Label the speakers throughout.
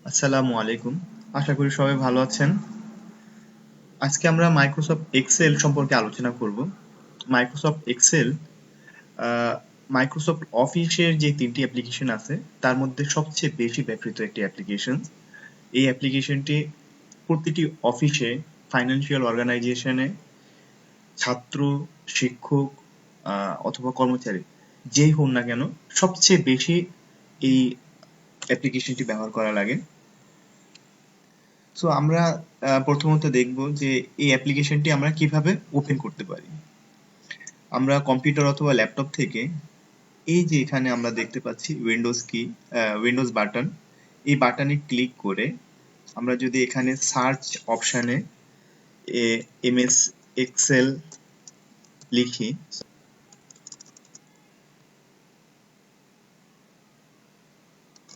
Speaker 1: আসসালামু আলাইকুম। আশা করি সবাই ভালো আছেন। আজকে আমরা মাইক্রোসফট এক্সেল সম্পর্কে আলোচনা করব। মাইক্রোসফট এক্সেল মাইক্রোসফট অফিসের যে ৩টি অ্যাপ্লিকেশন আছে তার মধ্যে সবচেয়ে বেশি ব্যবহৃত একটি অ্যাপ্লিকেশন। এই অ্যাপ্লিকেশনটি প্রতিটি অফিসে, ফাইন্যান্সিয়াল অর্গানাইজেশনে ছাত্র, শিক্ষক অথবা কর্মচারী যেই হন না কেন সবচেয়ে বেশি এই অ্যাপ্লিকেশনটি ব্যবহার করা লাগে। সো আমরা প্রথমত দেখব যে এই অ্যাপ্লিকেশনটি আমরা কিভাবে ওপেন করতে পারি। আমরা কম্পিউটার অথবা ল্যাপটপ থেকে এই যে এখানে আমরা দেখতে পাচ্ছি উইন্ডোজ বাটন, এই বাটনে ক্লিক করে আমরা যদি এখানে সার্চ অপশানে এমএস এক্সেল লিখি,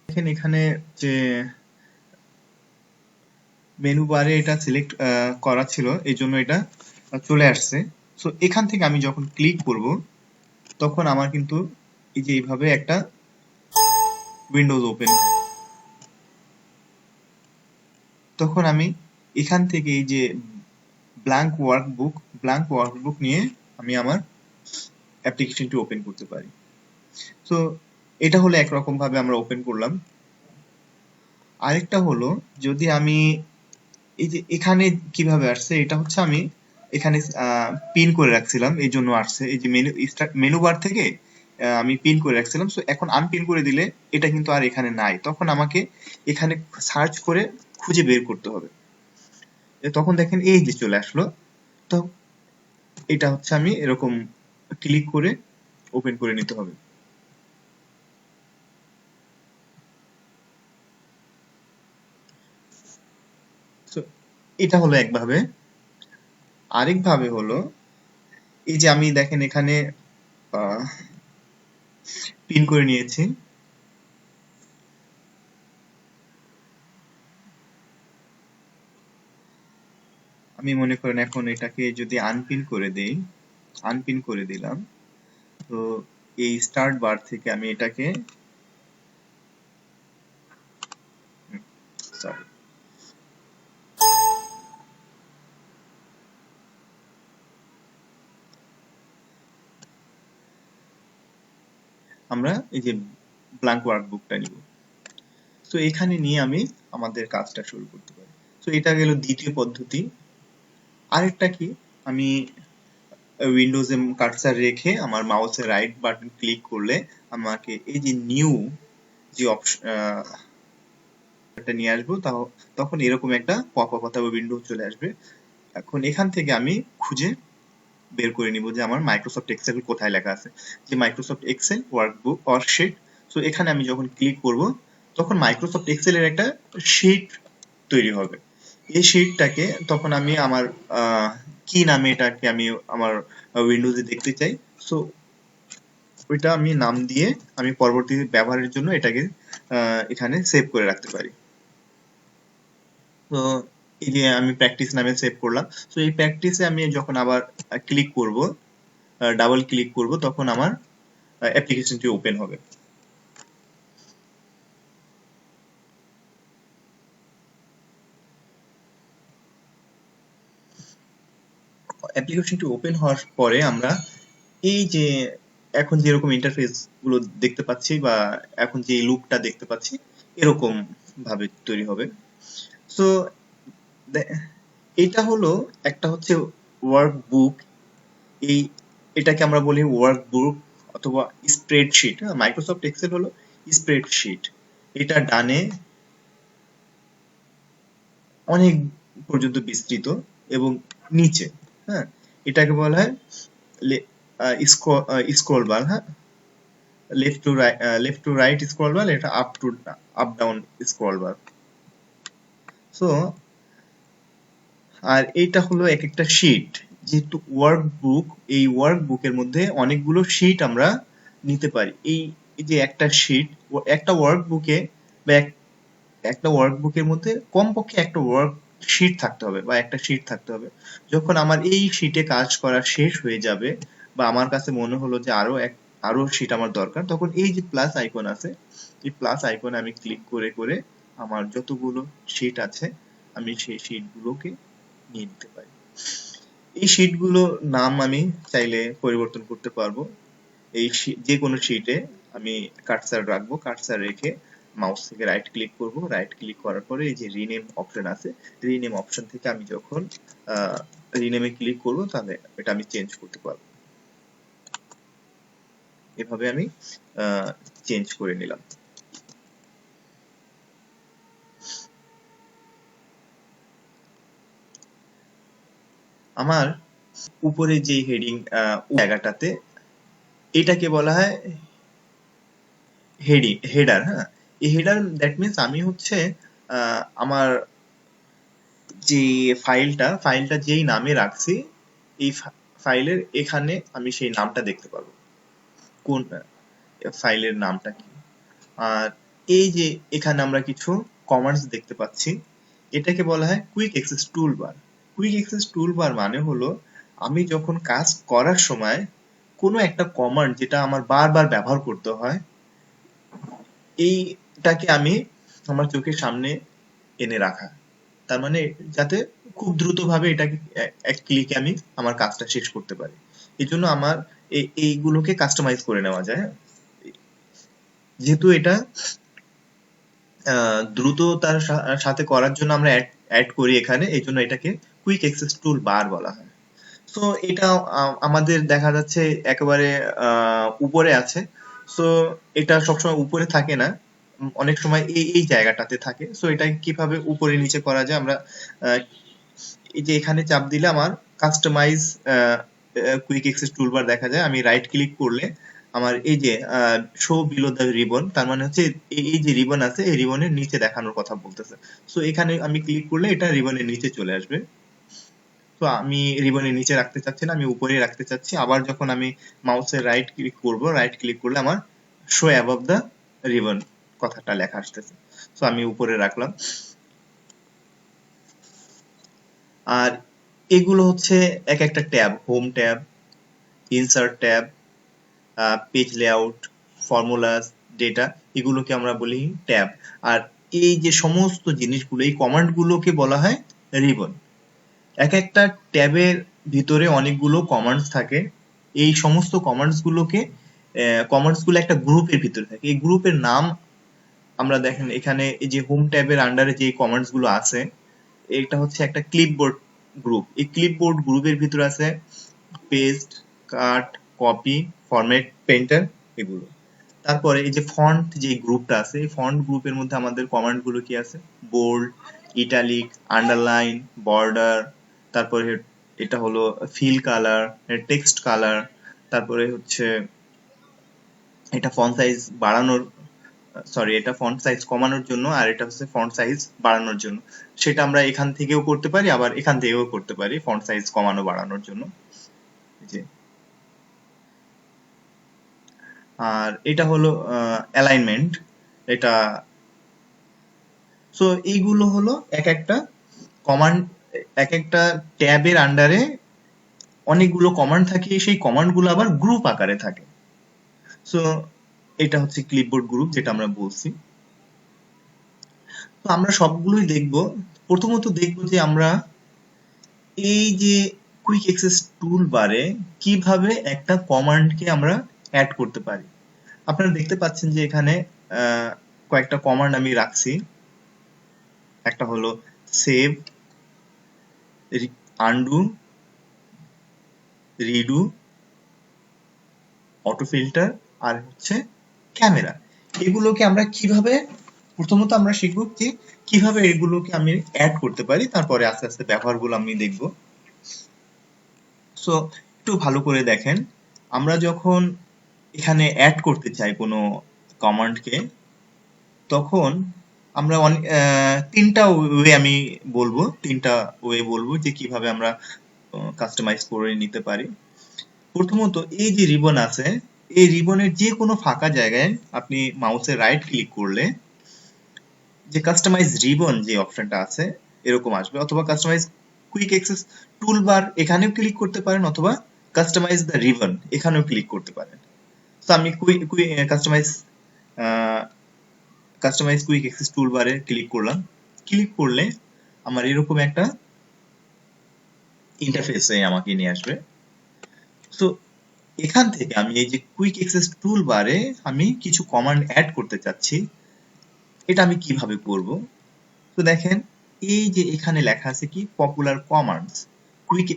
Speaker 1: দেখেন এখানে যে মেনু বারে এটা সিলেক্ট করা ছিল, এই জন্য এটা চলে আসছে। সো এখান থেকে আমি যখন ক্লিক করব তখন আমার কিন্তু এই যে এইভাবে একটা উইন্ডোজ ওপেন, তখন আমি এখান থেকে এই যে ব্ল্যাঙ্ক ওয়ার্কবুক নিয়ে আমি আমার অ্যাপ্লিকেশনটি ওপেন করতে পারি। তো এটা হলো একরকম ভাবে আমরা ওপেন করলাম। আরেকটা হলো যদি আমি এই যে এখানে কিভাবে আসছে, এটা হচ্ছে আমি এখানে পিন করে রাখছিলাম, এই জন্য আসছে। এই যে মেনু বার থেকে আমি পিন করে রাখছিলাম। সো এখন আনপিন করে দিলে এটা কিন্তু আর এখানে নাই, তখন আমাকে এখানে সার্চ করে খুঁজে বের করতে হবে। তখন দেখেন এই যে চলে আসলো। তো এটা হচ্ছে আমি এরকম ক্লিক করে ওপেন করে নিতে হবে। তো এটা হলো একভাবে। আরেকভাবে হলো এই যে আমি দেখেন এখানে পিন করে নিয়েছি। আমি মনে করেন এখন এটাকে যদি আনপিন করে দেই, আনপিন করে দিলাম, তো এই স্টার্ট বার থেকে আমি এটাকে সরি আমরা এই যে ব্ল্যাঙ্ক ওয়ার্কবুকটা নিব। তো এখানে নিয়ে আমি আমাদের কাজটা শুরু করতে পারি। তো এটা গেল দ্বিতীয় পদ্ধতি। আরেকটা কি, আমি উইন্ডোজে কার্সার রেখে আমার মাউসের রাইট বাটন ক্লিক করলে আমাকে এই যে নিউ যে অপশনটা নিয়ে আসবো, তখন এরকম একটা পপ আপ অথবা উইন্ডো চলে আসবে। এখন এখান থেকে আমি খুঁজে বের করে নিব যে আমার মাইক্রোসফট এক্সেল কোথায় লেখা আছে, যে Microsoft Excel workbook worksheet. So এখানে আমি যখন ক্লিক করব তখন মাইক্রোসফট এক্সেল এর একটা শীট তৈরি হবে। এই শীটটাকে তখন আমি আমার কি নামে এটাকে আমি আমার উইন্ডোজে দেখতে চাই, সো ওইটা আমি নাম দিয়ে আমি পরবর্তী ব্যবহারের জন্য এটাকে এখানে সেভ করে রাখতে পারি। তো এই যে আমি প্র্যাকটিস নামে সেভ করলাম। তো এই প্র্যাকটিসে আমি যখন আবার ক্লিক করব, ডাবল ক্লিক করব, তখন আমার অ্যাপ্লিকেশনটি ওপেন হবে। অ্যাপ্লিকেশনটি ওপেন হওয়ার পরে আমরা এই যে এখন যেরকম ইন্টারফেস গুলো দেখতে পাচ্ছি বা এখন যে লুকটা দেখতে পাচ্ছি এরকম ভাবে তৈরি হবে। সো এটা হলো একটা হচ্ছে ওয়ার্কবুক। এই এটাকে আমরা বলি ওয়ার্কবুক অথবা স্প্রেডশিট। মাইক্রোসফট এক্সেল হলো স্প্রেডশিট। এটা ডানে অনেক পর্যন্ত বিস্তৃত এবং নিচে, হ্যাঁ, এটাকে বলা হয় স্ক্রল বার। হ্যাঁ, left to right scroll bar, এটা up down scroll bar. So আর এইটা হলো এক একটা শিট। যেহেতু ওয়ার্কবুক, এই ওয়ার্কবুকের মধ্যে অনেকগুলো শিট আমরা নিতে পারি। এই যে একটা শিট, একটা ওয়ার্কবুকে বা একটা ওয়ার্কবুকের মধ্যে কমপক্ষে একটা ওয়ার্কশিট থাকতে হবে বা একটা শিট থাকতে হবে। যখন আমার এই শিটে কাজ করা শেষ হয়ে যাবে বা আমার কাছে মনে হলো যে আরো শিট আমার দরকার, তখন এই যে প্লাস আইকন আছে, এই প্লাস আইকনে আমি ক্লিক করে করে আমার যতগুলো শীট আছে আমি সেই শীটগুলোকে নিয়ে নিতে পারি। এই শীটগুলো নাম আমি চাইলে পরিবর্তন করতে পারবো। এই যে কোনো শীটে আমি কার্সার রাখবো, কার্সার রেখে মাউস থেকে রাইট ক্লিক করব, রাইট ক্লিক করার পরে এই যে রিনেম অপশন আছে, রিনেম অপশন থেকে আমি যখন রিনেমে ক্লিক করব তাহলে এটা আমি চেঞ্জ করতে পারবো। এভাবে আমি চেঞ্জ করে নিলাম। আমার উপরে যে হেডিং জায়গাটাতে এটাকে বলা হয় হেডার। হ্যাঁ, এই হেডার দ্যাট মিনস আমি হচ্ছে আমার যে ফাইলটা যেই নামে রাখছি এই ফাইলের এখানে আমি সেই নামটা দেখতে পারবো, কোন ফাইলের নামটা কি। আর এই যে এখানে আমরা কিছু কমান্ডস দেখতে পাচ্ছি, এটাকে বলা হয় quick access toolbar. Quick access toolbar মানে হলো আমি যখন কাজ করার সময় কোনো একটা কমান্ড যেটা আমার বারবার ব্যবহার করতে হয়, এইটাকে আমি আমার চোখের সামনে এনে রাখা। তার মানে যাতে খুব দ্রুতভাবে এটাকে এক ক্লিকে আমি আমার কাজটা শেষ করতে পারি। এই জন্য আমার এইগুলোকে কাস্টমাইজ করে নেওয়া যায়। যেহেতু এটা দ্রুততার সাথে করার জন্য আমরা অ্যাড করি এখানে, এই জন্য এটাকে কুইক অ্যাক্সেস টুল বার বলা হয়। সো এটা আমাদের দেখা যাচ্ছে একেবারে উপরে আছে। সো এটা সবসময় উপরে থাকে না, অনেক সময় এই জায়গাটাতে থাকে। সো এটা কিভাবে উপরে নিচে করা যায়, আমরা এই যে এখানে চাপ দিলে আমার কাস্টমাইজ কুইক অ্যাক্সেস টুলবার দেখা যায়। আমি রাইট ক্লিক করলে আমার এই যে শো বিলো দ্য রিবন, তার মানে হচ্ছে এই যে রিবন আছে এই রিবনের নিচে দেখানোর কথা বলতেছে। সো এখানে আমি ক্লিক করলে এটা রিবনের নিচে চলে আসবে। তো আমি রিবনের নিচে রাখতে চাচ্ছি না, আমি উপরে রাখতে চাচ্ছি। আবার যখন আমি মাউসের রাইট ক্লিক করব, রাইট ক্লিক করলে আমার শো অ্যাবভ দ্য রিবন কথাটা লেখা আসতেছে। সো আমি উপরে রাখলাম। আর এগুলো হচ্ছে এক একটা tab, home tab, insert tab, page layout, formulas, data, এগুলোকে আমরা বলি ট্যাব। আর এই যে সমস্ত জিনিসগুলো, এই কমান্ডগুলোকে বলা হয় রিবন। এক একটা ট্যাবের ভিতরে অনেকগুলো কমান্ডস থাকে। এই সমস্ত কমান্ডসগুলো একটা গ্রুপের ভিতরে থাকে। এই গ্রুপের নাম আমরা দেখেন এখানে এই যে হোম ট্যাবের আন্ডারে যে কমান্ডসগুলো আছে, এটা হচ্ছে একটা ক্লিপবোর্ড গ্রুপ। এই ক্লিপবোর্ড গ্রুপের ভিতরে আছে পেস্ট, কাট, কপি, ফরম্যাট, পেন্টার, এগুলো। তারপরে এই যে ফন্ট যে গ্রুপটা আছে, এই ফন্ট গ্রুপের মধ্যে আমাদের কমান্ড গুলো কি আছে, বোল্ড, ইটালিক, আন্ডারলাইন, বর্ডার, তারপরে এটা হলো ফিল কালার, টেক্সট কালার, তারপরে হচ্ছে এটা ফন্ট সাইজ বাড়ানোর, সরি এটা ফন্ট সাইজ কমানোর জন্য, আর এটা হচ্ছে ফন্ট সাইজ বাড়ানোর জন্য। সেটা আমরা এখান থেকেও করতে পারি, আবার এখান থেকেও করতে পারি ফন্ট সাইজ কমানো বাড়ানোর জন্য। যে আর এটা হলো অ্যালাইনমেন্ট, এটা। সো এইগুলো হলো এক একটা কমান্ড, এক একটা ট্যাবের আন্ডারে অনেকগুলো কমান্ড থাকে, সেই কমান্ড গুলো আবার গ্রুপ আকারে থাকে। সো এটা হচ্ছে ক্লিপবোর্ড গ্রুপ যেটা আমরা বলছি। তো আমরা সবগুলোই দেখব। প্রথমত দেখব যে আমরা এই যে কুইক অ্যাক্সেস টুল বারে কিভাবে একটা কমান্ডকে আমরা অ্যাড করতে পারি। আপনারা দেখতে পাচ্ছেন যে এখানে কয়েকটা কমান্ড আমি রাখছি। একটা হলো save, undo, redo, auto filter, আর হচ্ছে ক্যামেরা। এগুলোকে আমরা কিভাবে, প্রথমত আমরা শিখব যে কিভাবে এগুলোকে আমি অ্যাড করতে পারি, তারপরে আস্তে আস্তে ব্যবহারগুলো আমি দেখব। সো একটু ভালো করে দেখেন, আমরা যখন এখানে অ্যাড করতে চাই কোনো কমান্ডকে, তখন আমরা তিনটা ওয়ে আমি বলবো, যে কিভাবে আমরা কাস্টমাইজ করে নিতে পারি। প্রথমত এই যে রিবন আছে, এই রিবনের যে কোনো ফাঁকা জায়গায় আপনি মাউসের রাইট ক্লিক করলে যে কাস্টমাইজ রিবন যে অপশনটা আছে এরকম আসবে, অথবা কাস্টমাইজ কুইক অ্যাক্সেস টুলবার এখানেও ক্লিক করতে পারেন, অথবা কাস্টমাইজ দ্য রিবন এখানেও ক্লিক করতে পারেন। তো আমি কাস্টমাইজ কুইক অ্যাক্সেস টুলবারে ক্লিক করলাম। ক্লিক করলে আমার এরকম একটা ইন্টারফেসে আমাকে নিয়ে আসবে। সো এখান থেকে আমি এই যে কুইক অ্যাক্সেস টুলবারে আমি কিছু কমান্ড অ্যাড করতে চাচ্ছি, এটা আমি কিভাবে করব? তো দেখেন এই যে এখানে লেখা আছে কি popular commands, quick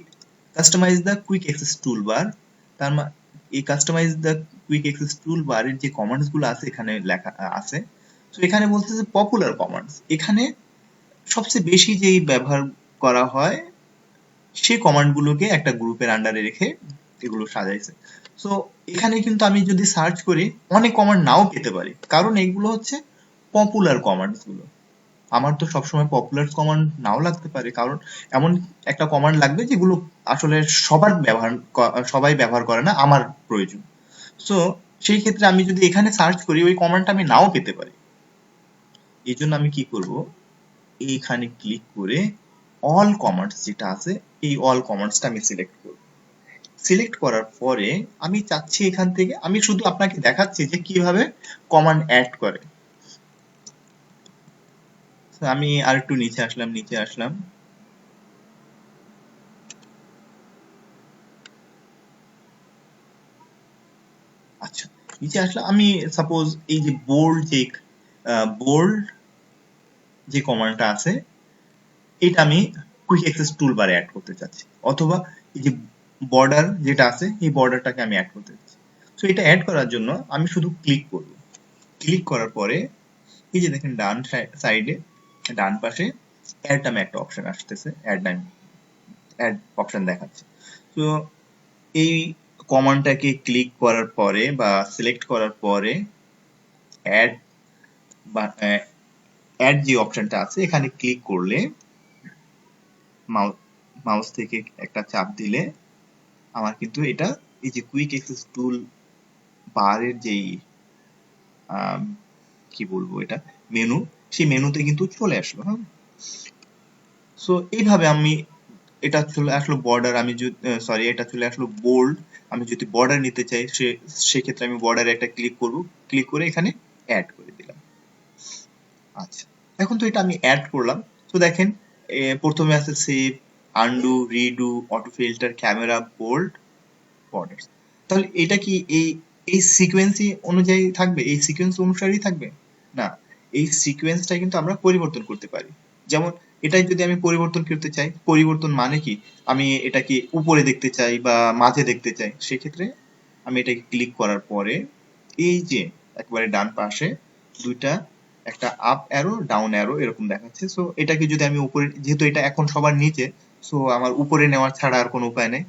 Speaker 1: customize the quick access toolbar. তার মানে এই কাস্টমাইজ দ্য কুইক অ্যাক্সেস টুলবারের যে কমান্ডস গুলো আছে এখানে লেখা আছে। তো এখানে বলতেছে পপুলার কমান্ডস, এখানে সবচেয়ে বেশি যেই ব্যবহার করা হয় সেই কমান্ড গুলোকে একটা গ্রুপের আন্ডারে রেখে এগুলো সাজাইছে। সো এখানে কিন্তু আমি যদি সার্চ করি অনেক কমান্ড নাও পেতে পারি, কারণ এগুলো হচ্ছে পপুলার কমান্ডস গুলো। আমার তো সবসময় পপুলার কমান্ড নাও লাগতে পারে, কারণ এমন একটা কমান্ড লাগবে যেগুলো আসলে সবাই ব্যবহার করে না, আমার প্রয়োজন। সো সেই ক্ষেত্রে আমি যদি এখানে সার্চ করি ওই কমান্ডটা আমি নাও পেতে পারি। এই জন্য আমি কি করব, এইখানে ক্লিক করে অল কমান্ডস যেটা আছে এই অল কমান্ডসটা আমি সিলেক্ট করব। সিলেক্ট করার পরে আমি চাচ্ছি এখান থেকে, আমি শুধু আপনাকে দেখাচ্ছি যে কিভাবে কমান্ড অ্যাড করে। আমি আর একটু নিচে আসলাম। আচ্ছা, নিচে আসলে আমি সাপোজ এই যে বোল্ড যে কমান্ডটা আছে এটা আমি কুইক অ্যাক্সেস টুলবারে অ্যাড করতে চাচ্ছি, অথবা এই যে বর্ডার যেটা আছে এই বর্ডারটাকে আমি অ্যাড করতে চাচ্ছি। তো এটা অ্যাড করার জন্য আমি শুধু ক্লিক করব। ক্লিক করার পরে এই যে দেখেন ডান সাইডে ডান পাশে অ্যাড নামে একটা অপশন আসতেছে, অ্যাড অপশন দেখাচ্ছে। তো এই কমান্ডটাকে ক্লিক করার পরে বা সিলেক্ট করার পরে অ্যাড বা অ্যাড যে অপশনটা আছে এখানে ক্লিক করলে মাউস থেকে একটা চাপ দিলে আমার কিন্তু এটা এই যে কুইক অ্যাক্সেস টুল বারের যেই কি বলবো এটা মেনু, সেই মেনুতে কিন্তু চলে আসলো। হ্যাঁ, সো এইভাবে আমি এটা চলে আসলো বর্ডার, আমি সরি এটা চলে আসলো বোল্ড। আমি যদি বর্ডার নিতে চাই সেক্ষেত্রে আমি বর্ডারে একটা ক্লিক করব, ক্লিক করে এখানে অ্যাড করে দিলাম। আচ্ছা, এখন তো এটা আমি অ্যাড করলাম। তো দেখেন প্রথমে আছে save, undo, redo, auto filter, camera, bold, borders. তাহলে এটা কি এই সিকোয়েন্সই অনুযায়ী থাকবে, এই সিকোয়েন্স অনুসারেই থাকবে? না, এই সিকোয়েন্সটা কিন্তু আমরা পরিবর্তন করতে পারি। যেমন এটাই যদি আমি পরিবর্তন করতে চাই, পরিবর্তন মানে কি, আমি এটাকে উপরে দেখতে চাই বা মাঝে দেখতে চাই, সেক্ষেত্রে আমি এটাকে ক্লিক করার পরে এই যে একেবারে ডান পাশে দুইটা, একটা আপ অ্যারো ডাউন অ্যারো এরকম দেখাচ্ছে। সো এটাকে যদি আমি উপরে, যেহেতু এটা এখন সবার নিচে, সো আমার উপরে নেওয়ার ছাড়া আর কোনো উপায় নেই।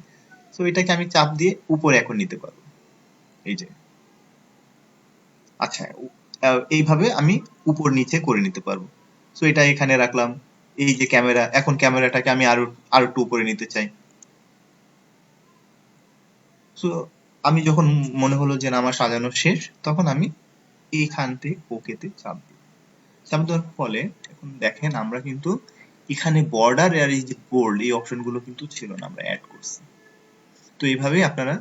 Speaker 1: সো এটাকে আমি চাপ দিয়ে উপরে এখন নিতে পারবো, এই যে। আচ্ছা, এইভাবে আমি উপর নিচে করে নিতে পারবো। সো এটা এখানে রাখলাম। এই যে ক্যামেরা, এখন ক্যামেরাটাকে আমি আরো একটু উপরে নিতে চাই। সো আমি যখন মনে হলো যে না আমার সাজানো শেষ, তখন আমি এইখান থেকে ওকেতে চাপ দিই। চাপ দেওয়ার ফলে এখন দেখেন আমরা কিন্তু এখানে বর্ডার আর এই যে বোল্ড এই অপশনগুলো কিন্তু ছিল না, আমরা অ্যাড করছি। তো এইভাবেই আপনারা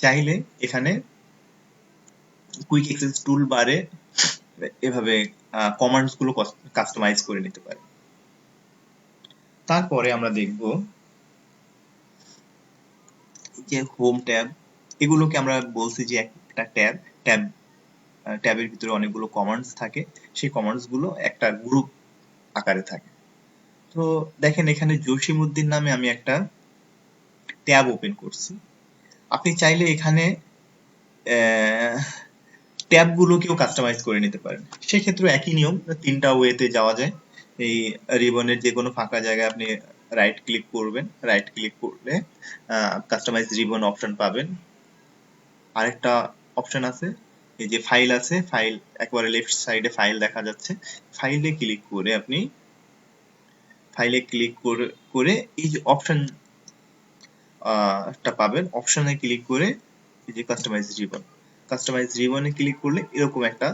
Speaker 1: চাইলে এখানে কুইক অ্যাক্সেস টুল বারে এভাবে কমান্ডস গুলো কাস্টমাইজ করে নিতে পারে। তারপরে আমরা দেখব যে হোম ট্যাব, এগুলোকে আমরা বলছি যে একটা ট্যাবের ভিতরে অনেকগুলো কমান্ডস থাকে, সেই কমান্ডস গুলো একটা গ্রুপ আকারে থাকে। তো দেখেন এখানে জসিমউদ্দিন নামে আমি একটা ট্যাব ওপেন করছি। আপনি চাইলে এখানে ট্যাব গুলোকেও কাস্টমাইজ করে নিতে পারেন। সেক্ষেত্রে একই নিয়ম, তিনটা ওয়েতে যাওয়া যায়। এই রিবনের যে কোনো ফাঁকা জায়গায় আপনি রাইট ক্লিক করবেন, রাইট ক্লিক করলে কাস্টমাইজ রিবন অপশন পাবেন। আরেকটা অপশন আছে, এই যে ফাইল আছে, ফাইল একেবারে লেফট সাইডে ফাইল দেখা যাচ্ছে, ফাইলে ক্লিক করে আপনি করে এই যে অপশন টা পাবেন, অপশনে ক্লিক করে এই যে কাস্টমাইজ রিবনে ক্লিক করলে এরকম একটা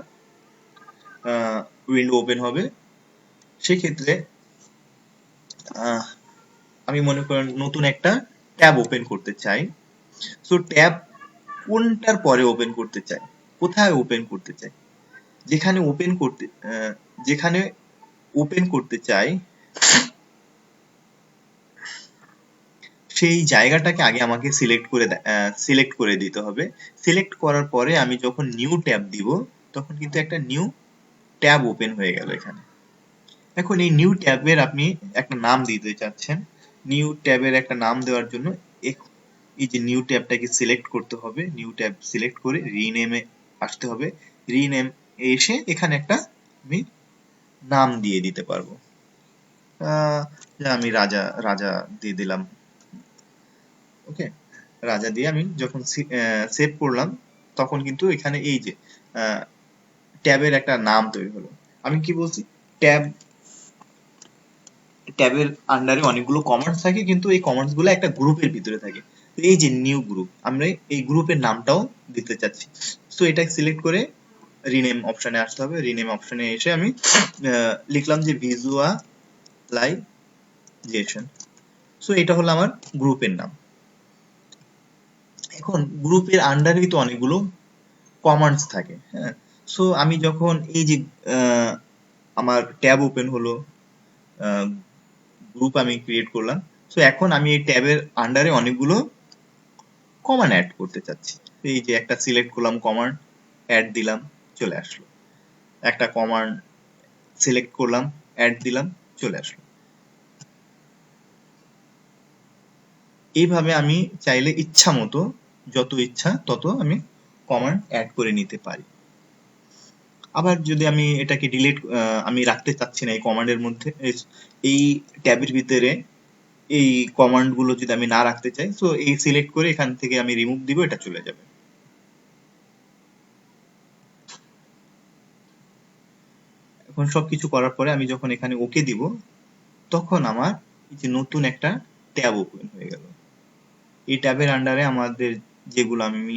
Speaker 1: উইন্ডো ওপেন হবে। সেক্ষেত্রে আমি মনে করেন নতুন একটা ট্যাব ওপেন করতে চাই। সো ট্যাব কোনটার পরে ওপেন করতে চাই, কোথায় ওপেন করতে চাই, যেখানে ওপেন করতে যেখানে ওপেন করতে চাই সেই জায়গাটাকে আগে আমাকে সিলেক্ট করে দিতে হবে। সিলেক্ট করার পরে আমি যখন নিউ ট্যাব দিব তখন কিন্তু একটা নিউ ট্যাব ওপেন হয়ে গেল এখানে। এখন এই নিউ ট্যাবের আপনি একটা নাম দিতে চাচ্ছেন। নিউ ট্যাবের একটা নাম দেওয়ার জন্য এই যে নিউ ট্যাবটাকে সিলেক্ট করতে হবে। নিউ ট্যাব সিলেক্ট করে রিনেমে আসতে হবে। রিনেম এসে এখানে একটা আমি নাম দিয়ে দিতে পারবো। আমি রাজা রাজা দিয়ে দিলাম। ওকে, রাজা দিয়ে আমি যখন সেভ করলাম তখন কিন্তু এখানে এই যে ট্যাবের একটা নাম তৈরি হলো। আমি কি বলছি, ট্যাবের আন্ডারে অনেকগুলো কমান্ডস থাকে, কিন্তু এই কমান্ডস গুলো একটা গ্রুপের ভিতরে থাকে। তো এই যে নিউ গ্রুপ, আমরা এই গ্রুপের নামটাও দিতে চাচ্ছি। সো এটা সিলেক্ট করে রিনেম অপশনে আসতে হবে। রিনেম অপশনে এসে আমি লিখলাম যে ভিজুয়ালাইজেশন। সো এটা হলো আমার গ্রুপের নাম। এখন গ্রুপের আন্ডারেই তো অনেকগুলো কমান্ডস থাকে, হ্যাঁ। সো আমি যখন এই যে আমার ট্যাব ওপেন হলো, গ্রুপ আমি ক্রিয়েট করলাম। সো এখন আমি এই ট্যাবের আন্ডারে অনেকগুলো কমান্ড অ্যাড করতে চাচ্ছি। এই যে একটা সিলেক্ট করলাম কমান্ড, অ্যাড দিলাম, চলে আসলো। একটা কমান্ড সিলেক্ট করলাম, অ্যাড দিলাম, চলে আসলো। এইভাবে আমি চাইলে ইচ্ছা মতো যত ইচ্ছা তত আমি কমান্ড অ্যাড করে নিতে পারি। আবার যদি আমি এটাকে আমি রাখতে চাচ্ছি না এই কমান্ডের মধ্যে, এই ট্যাবের ভিতরে এই কমান্ড গুলো যদি আমি না রাখতে চাই, সো এই সিলেক্ট করে এখান থেকে আমি রিমুভ দিব, এটা চলে যাবে। এখন সবকিছু করার পরে আমি যখন এখানে ওকে দিব তখন আমার এই যে নতুন একটা ট্যাব ওপেন হয়ে গেল। এই ট্যাবের আন্ডারে আমাদের যেগুলো আমি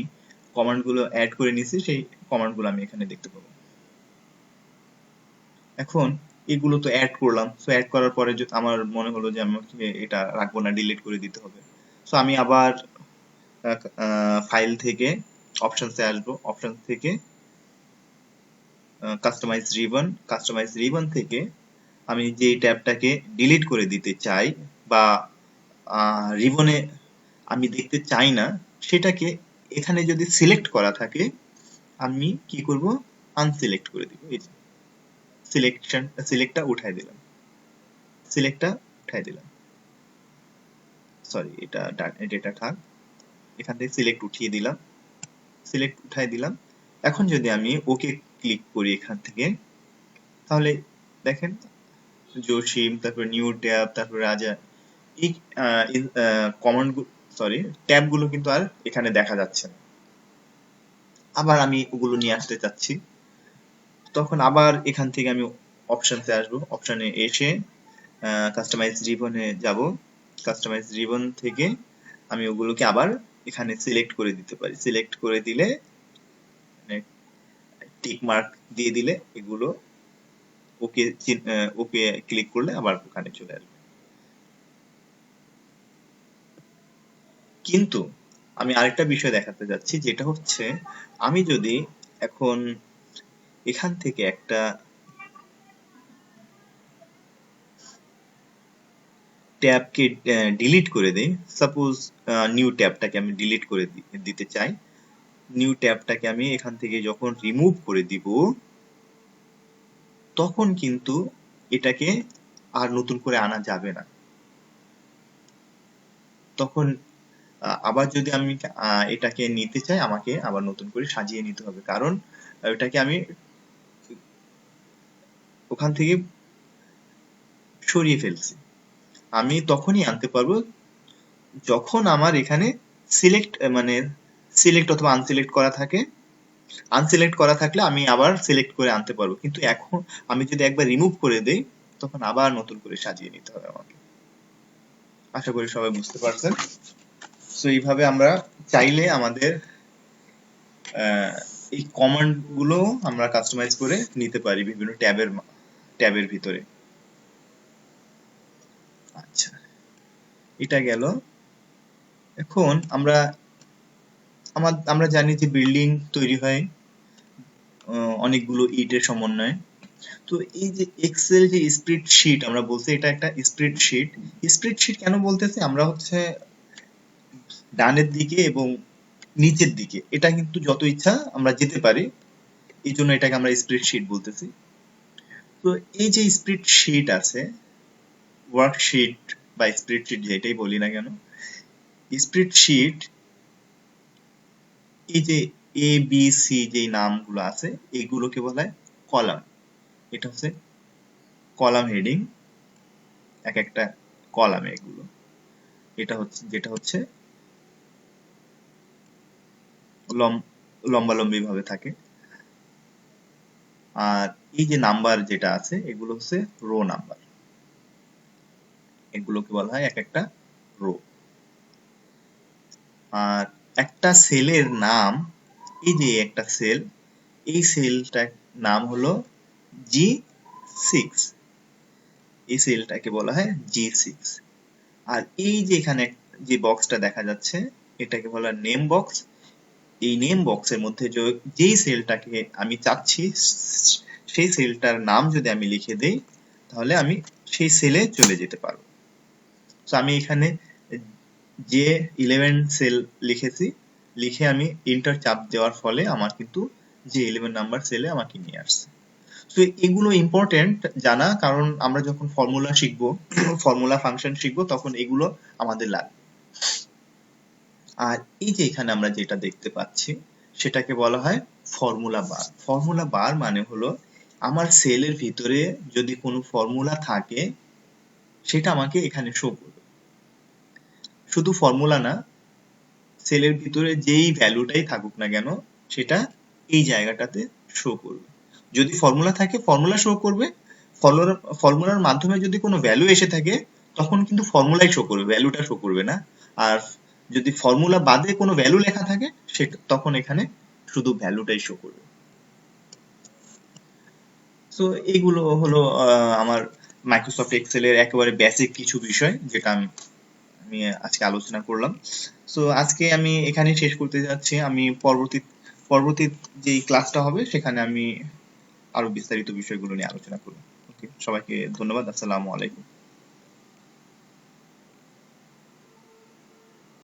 Speaker 1: কমান্ড গুলো অ্যাড করে নিয়েছি সেই কমান্ড গুলো আমি এখানে দেখতে পাবো। এখন এগুলো তো অ্যাড করলাম। সো অ্যাড করার পরে আমার মনে হলো যে আমাকে এটা রাখবো না, ডিলিট করে দিতে হবে। সো আমি আবার ফাইল থেকে অপশনসে আসবো। অপশন থেকে কাস্টমাইজ রিবন থেকে আমি যে ট্যাবটাকে ডিলিট করে দিতে চাই বা রিবনে আমি দেখতে চাই না, সেটাকে এখানে যদি সিলেক্ট করা থাকে আমি কি করব, আনসিলেক্ট করে দিব। এই যে সিলেক্টটা উঠাই দিলাম, সরি এটা থাক, এখান থেকে সিলেক্ট উঠিয়ে দিলাম, সিলেক্ট উঠাই দিলাম। এখন যদি আমি ওকে ক্লিক করি এখান থেকে, তাহলে দেখেন জসিম, তারপর নিউ ট্যাব, তারপর রাজা, এই কমান্ড ট্যাব গুলো কিন্তু আর এখানে দেখা যাচ্ছে না। আবার আমি ওগুলো নিয়ে আসতে চাচ্ছি, তখন আবার এখান থেকে আমি অপশনসে আসবো। অপশনে এসে কাস্টমাইজ রিবনে যাব। কাস্টমাইজ রিবন থেকে আমি ওগুলোকে আবার এখানে সিলেক্ট করে দিতে পারি। সিলেক্ট করে দিলে টিক মার্ক দিয়ে দিলে এগুলো ওকে ওকে ক্লিক করলে আবার ওখানে চলে আসবে। কিন্তু আমি আরেকটা বিষয় দেখাতে যাচ্ছি, যেটা হচ্ছে আমি যদি এখন এখান থেকে একটা ট্যাবকে ডিলিট করে দেই, সাপোজ নিউ ট্যাবটাকে আমি ডিলিট করে দিতে চাই। নিউ ট্যাবটাকে আমি এখান থেকে যখন রিমুভ করে দিব তখন কিন্তু এটাকে আর নতুন করে আনা যাবে না। তখন আবার যদি আমি এটাকে নিতে চাই, আমাকে আবার নতুন করে সাজিয়ে নিতে হবে, কারণ এটাকে আমি ওখান থেকে সরিয়ে ফেলছি। আমি তখনই আনতে পারবো যখন আমার এখানে সিলেক্ট অথবা আনসিলেক্ট করা থাকে। আনসিলেক্ট করা থাকলে আমি আবার সিলেক্ট করে আনতে পারবো, কিন্তু এখন আমি যদি একবার রিমুভ করে দেই তখন আবার নতুন করে সাজিয়ে নিতে হবে আমাকে। আশা করি সবাই বুঝতে পারছেন। সো এইভাবে আমরা চাইলে আমাদের এই কমান্ড গুলো আমরা কাস্টমাইজ করে নিতে পারি বিভিন্ন ট্যাবের ভিতরে। আচ্ছা, এটা গেল। এখন আমরা জানি যে বিল্ডিং তৈরি হয় অনেকগুলো ইটের সমন্বয়ে। তো এই যে এক্সেল যে স্প্রেডশিট আমরা বলছি, এটা একটা স্প্রেডশিট। স্প্রেডশিট কেন বলতেছি, আমরা হচ্ছে ডানের দিকে এবং নিচের দিকে এটা কিন্তু যত ইচ্ছা আমরা যেতে পারি, এই জন্য এটাকে আমরা স্প্রেডশিট বলতেছি। তো এই যে স্প্রেডশিট আছে, ওয়ার্কশিট বা স্প্রেডশিট যেটাই বলি না কেন, স্প্রেডশিট এই যে এ বি সি যে নামগুলো আছে এগুলোকে বলা হয় কলাম। এটা হচ্ছে কলাম হেডিং, এক একটা কলামে এগুলো, এটা হচ্ছে যেটা হচ্ছে লম্বালম্বি ভাবে থাকে। আর এই যে নাম্বার যেটা আছে এগুলো হচ্ছে রো নাম্বার, এগুলোকে বলা হয় এক একটা রো। আর একটা সেলের নাম, এই যে একটা সেল, এই সেলটার নাম হলো G6, এই সেলটাকে বলা হয় G6। আর এই যে এখানে যে বক্সটা দেখা যাচ্ছে এটাকে বলা হয় নেম বক্স। এই নেম বক্সের মধ্যে যেই সেলটাকে আমি চাচ্ছি সেই সেলটার নাম যদি আমি লিখে দেই তাহলে আমি সেই সেলে চলে যেতে পারবো। তো আমি এখানে J11 সেল লিখেছি, লিখে আমি এন্টার চাপ দেওয়ার ফলে আমার কিন্তু J11 নাম্বার সেলে আমাকে নিয়ে আসছে। তো এগুলো ইম্পর্টেন্ট জানা, কারণ আমরা যখন ফর্মুলা শিখবো, ফর্মুলা ফাংশন শিখবো, তখন এগুলো আমাদের লাগবে। আর এই যে এখানে আমরা যেটা দেখতে পাচ্ছি সেটাকে বলা হয় ফর্মুলা বার। ফর্মুলা বার মানে হলো আমার সেলের ভিতরে যদি কোনো ফর্মুলা থাকে সেটা আমাকে এখানে শো করবে। শুধু ফর্মুলা না, সেলের ভিতরে যেই ভ্যালুটাই থাকুক না কেন সেটা এই জায়গাটাতে শো করবে। যদি ফর্মুলা থাকে ফর্মুলা শো করবে, ফর্মুলার মাধ্যমে যদি কোনো ভ্যালু এসে থাকে তখন কিন্তু ফর্মুলাই শো করবে, ভ্যালুটা শো করবে না। আর যদি ফর্মুলা বাদে কোনো ভ্যালু লেখা থাকে সেটা তখন এখানে শুধু ভ্যালুটাই শো করবে। তো এইগুলো হলো আমার মাইক্রোসফট এক্সেলের একেবারে বেসিক কিছু বিষয় যেটা আমি আজকে আলোচনা করলাম। সো আজকে আমি এখানে শেষ করতে যাচ্ছি। আমি পরবর্তী যেই ক্লাসটা হবে সেখানে আমি আরো বিস্তারিত বিষয়গুলো নিয়ে আলোচনা করব। ওকে, সবাইকে ধন্যবাদ। আসসালামু আলাইকুম।